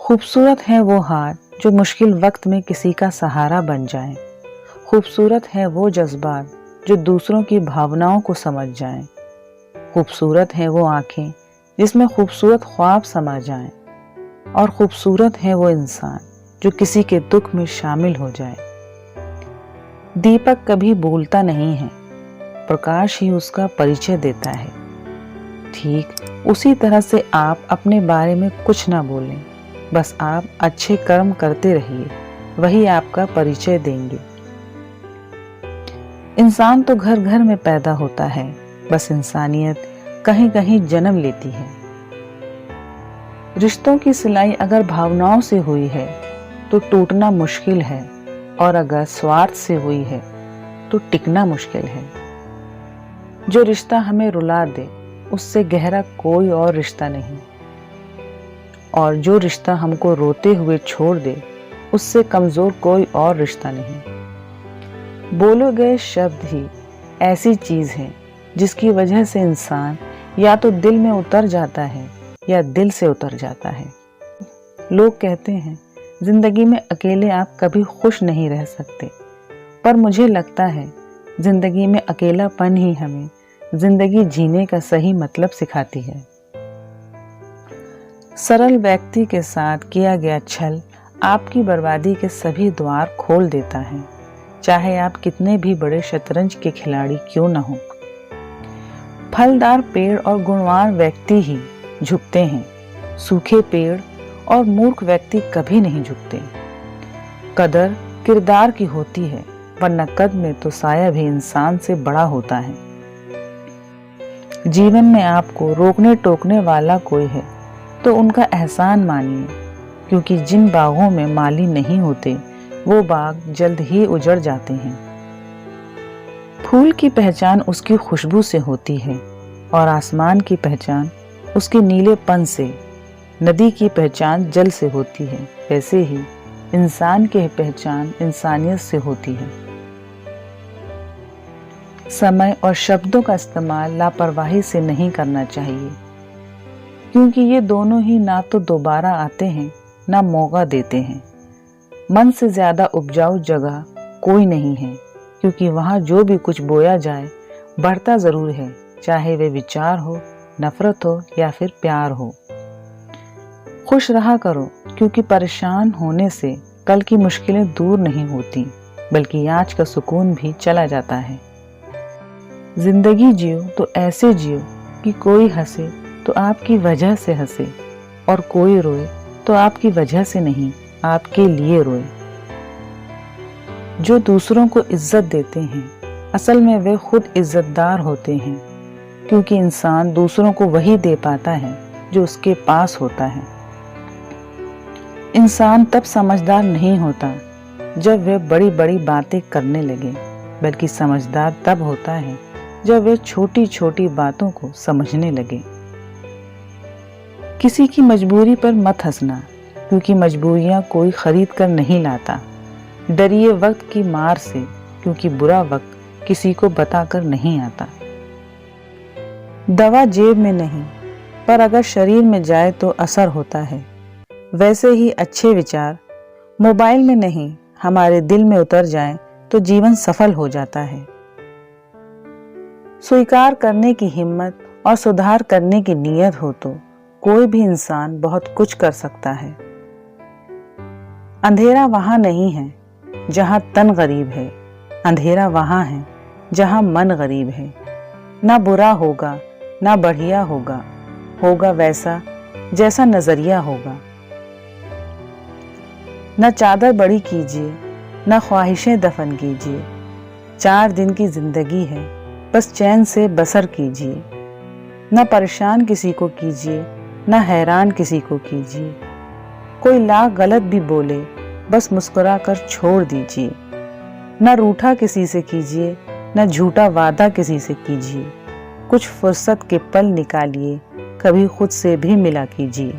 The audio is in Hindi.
खूबसूरत है वो हाथ जो मुश्किल वक्त में किसी का सहारा बन जाए। खूबसूरत है वो जज्बात जो दूसरों की भावनाओं को समझ जाएं। खूबसूरत है वो आंखें जिसमें खूबसूरत ख्वाब समा जाएं। और खूबसूरत है वो इंसान जो किसी के दुख में शामिल हो जाए। दीपक कभी बोलता नहीं है, प्रकाश ही उसका परिचय देता है। ठीक उसी तरह से आप अपने बारे में कुछ ना बोलें, बस आप अच्छे कर्म करते रहिए, वही आपका परिचय देंगे। इंसान तो घर घर में पैदा होता है, बस इंसानियत कहीं कहीं जन्म लेती है। रिश्तों की सिलाई अगर भावनाओं से हुई है तो टूटना मुश्किल है, और अगर स्वार्थ से हुई है तो टिकना मुश्किल है। जो रिश्ता हमें रुला दे उससे गहरा कोई और रिश्ता नहीं, और जो रिश्ता हमको रोते हुए छोड़ दे उससे कमजोर कोई और रिश्ता नहीं। बोले गए शब्द ही ऐसी चीज है जिसकी वजह से इंसान या तो दिल में उतर जाता है या दिल से उतर जाता है। लोग कहते हैं जिंदगी में अकेले आप कभी खुश नहीं रह सकते, पर मुझे लगता है जिंदगी में अकेलापन ही हमें जिंदगी जीने का सही मतलब सिखाती है। सरल व्यक्ति के साथ किया गया छल आपकी बर्बादी के सभी द्वार खोल देता है, चाहे आप कितने भी बड़े शतरंज के खिलाड़ी क्यों न हो। फलदार पेड़ और गुणवान व्यक्ति ही झुकते हैं, सूखे पेड़ और मूर्ख व्यक्ति कभी नहीं झुकते। कदर किरदार की होती है, वरना कद में तो साया भी इंसान से बड़ा होता है। जीवन में आपको रोकने टोकने वाला कोई है तो उनका एहसान मानिए, क्योंकि जिन बागों में माली नहीं होते वो बाग जल्द ही उजड़ जाते हैं। फूल की पहचान उसकी खुशबू से होती है, और आसमान की पहचान उसके नीलेपन से। नदी की पहचान जल से होती है, वैसे ही इंसान की पहचान इंसानियत से होती है। समय और शब्दों का इस्तेमाल लापरवाही से नहीं करना चाहिए, क्योंकि ये दोनों ही ना तो दोबारा आते हैं ना मौका देते हैं। मन से ज्यादा उपजाऊ जगह कोई नहीं है, क्योंकि वहाँ जो भी कुछ बोया जाए बढ़ता जरूर है, चाहे वे विचार हो, नफरत हो या फिर प्यार हो। खुश रहा करो, क्योंकि परेशान होने से कल की मुश्किलें दूर नहीं होती, बल्कि आज का सुकून भी चला जाता है। जिंदगी जियो तो ऐसे जियो कि कोई हंसे तो आपकी वजह से हंसे, और कोई रोए तो आपकी वजह से नहीं, आपके लिए रोए। जो दूसरों को इज्जत देते हैं असल में वे खुद इज्जतदार होते हैं, क्योंकि इंसान दूसरों को वही दे पाता है जो उसके पास होता है। इंसान तब समझदार नहीं होता जब वे बड़ी बड़ी बातें करने लगे, बल्कि समझदार तब होता है जब वे छोटी छोटी बातों को समझने लगे। किसी की मजबूरी पर मत हंसना, क्योंकि मजबूरियां कोई खरीद कर नहीं लाता। डरिए वक्त की मार से, क्योंकि बुरा वक्त किसी को बताकर नहीं आता। दवा जेब में नहीं, पर अगर शरीर में जाए तो असर होता है। वैसे ही अच्छे विचार मोबाइल में नहीं, हमारे दिल में उतर जाएं तो जीवन सफल हो जाता है। स्वीकार करने की हिम्मत और सुधार करने की नीयत हो तो कोई भी इंसान बहुत कुछ कर सकता है। अंधेरा वहां नहीं है जहां तन गरीब है, अंधेरा वहां है जहां मन गरीब है। ना बुरा होगा ना बढ़िया होगा, होगा वैसा जैसा नजरिया होगा। न चादर बड़ी कीजिए, न ख्वाहिशें दफन कीजिए। 4 दिन की जिंदगी है, बस चैन से बसर कीजिए। न परेशान किसी को कीजिए, न हैरान किसी को कीजिए। कोई लाख गलत भी बोले, बस मुस्कुरा कर छोड़ दीजिए। न रूठा किसी से कीजिए, न झूठा वादा किसी से कीजिए। कुछ फुर्सत के पल निकालिए, कभी खुद से भी मिला कीजिए।